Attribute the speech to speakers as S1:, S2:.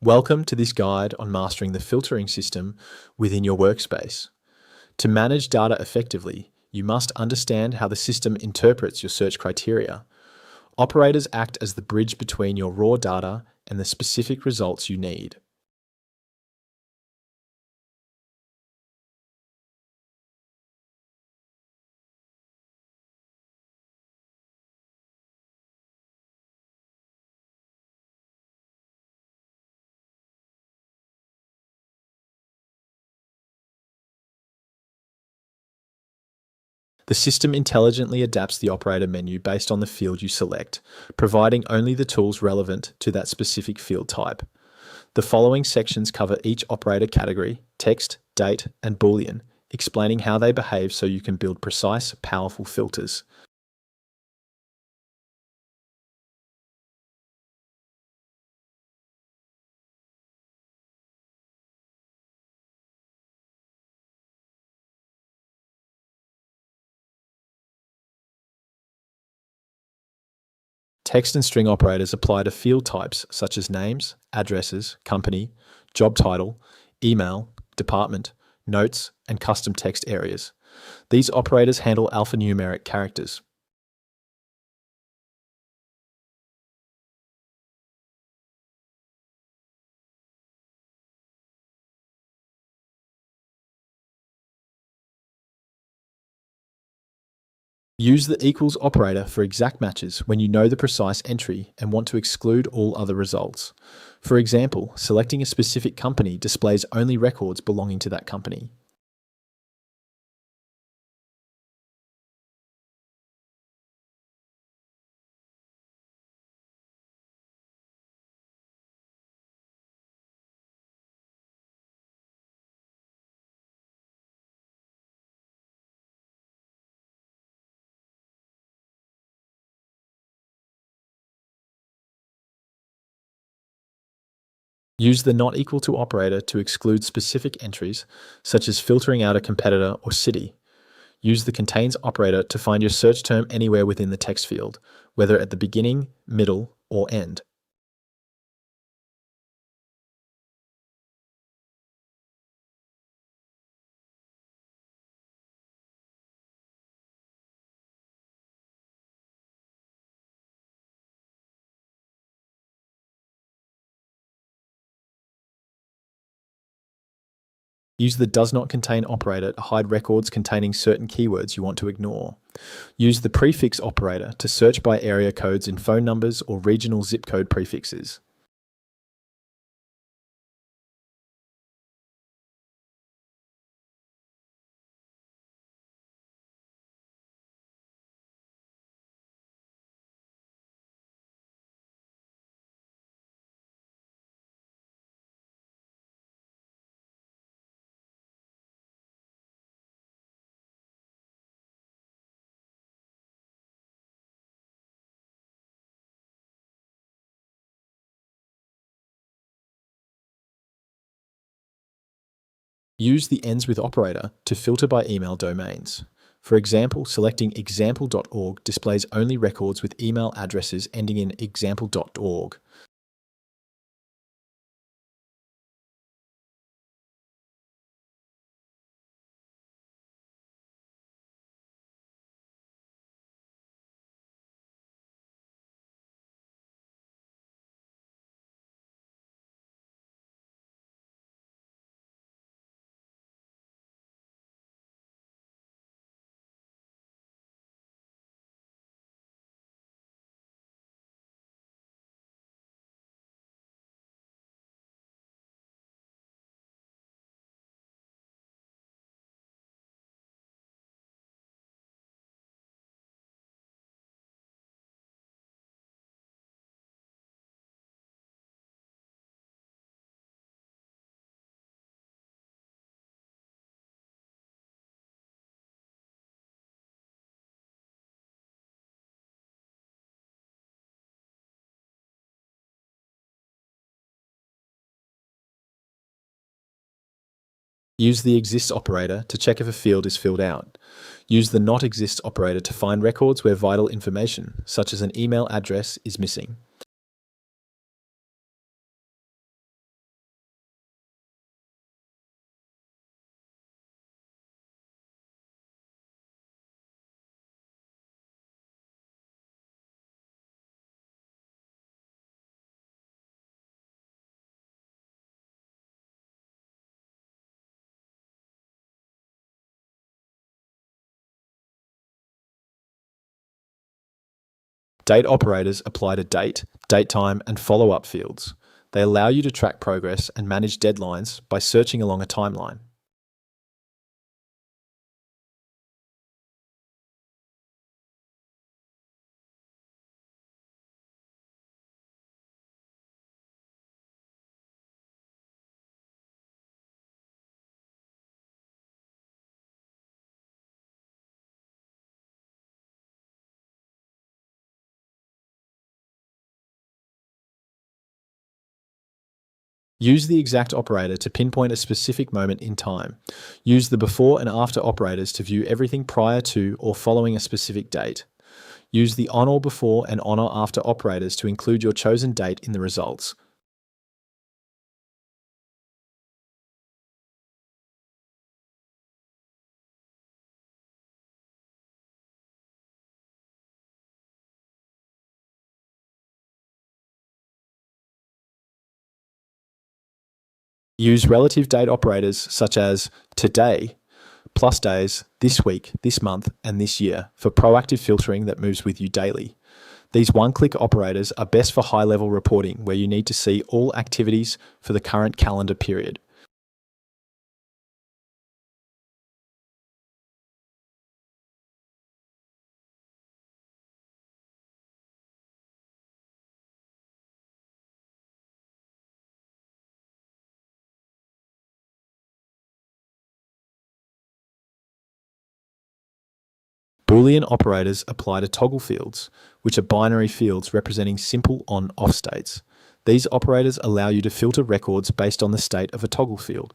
S1: Welcome to this guide on mastering the filtering system within your workspace. To manage data effectively, you must understand how the system interprets your search criteria. Operators act as the bridge between your raw data and the specific results you need. The system intelligently adapts the operator menu based on the field you select, providing only the tools relevant to that specific field type. The following sections cover each operator category: text, date, and Boolean, explaining how they behave so you can build precise, powerful filters. Text and string operators apply to field types such as names, addresses, company, job title, email, department, notes, and custom text areas. These operators handle alphanumeric characters. Use the equals operator for exact matches when you know the precise entry and want to exclude all other results. For example, selecting a specific company displays only records belonging to that company. Use the not equal to operator to exclude specific entries, such as filtering out a competitor or city. Use the contains operator to find your search term anywhere within the text field, whether at the beginning, middle, or end. Use the does not contain operator to hide records containing certain keywords you want to ignore. Use the prefix operator to search by area codes in phone numbers or regional zip code prefixes. Use the ends with operator to filter by email domains. For example, selecting example.org displays only records with email addresses ending in example.org. Use the exists operator to check if a field is filled out. Use the not exists operator to find records where vital information, such as an email address, is missing. Date operators apply to date, date time, and follow-up fields. They allow you to track progress and manage deadlines by searching along a timeline. Use the exact operator to pinpoint a specific moment in time. Use the before and after operators to view everything prior to or following a specific date. Use the on or before and on or after operators to include your chosen date in the results. Use relative date operators such as today, plus days, this week, this month, and this year for proactive filtering that moves with you daily. These one-click operators are best for high-level reporting where you need to see all activities for the current calendar period. Boolean operators apply to toggle fields, which are binary fields representing simple on-off states. These operators allow you to filter records based on the state of a toggle field.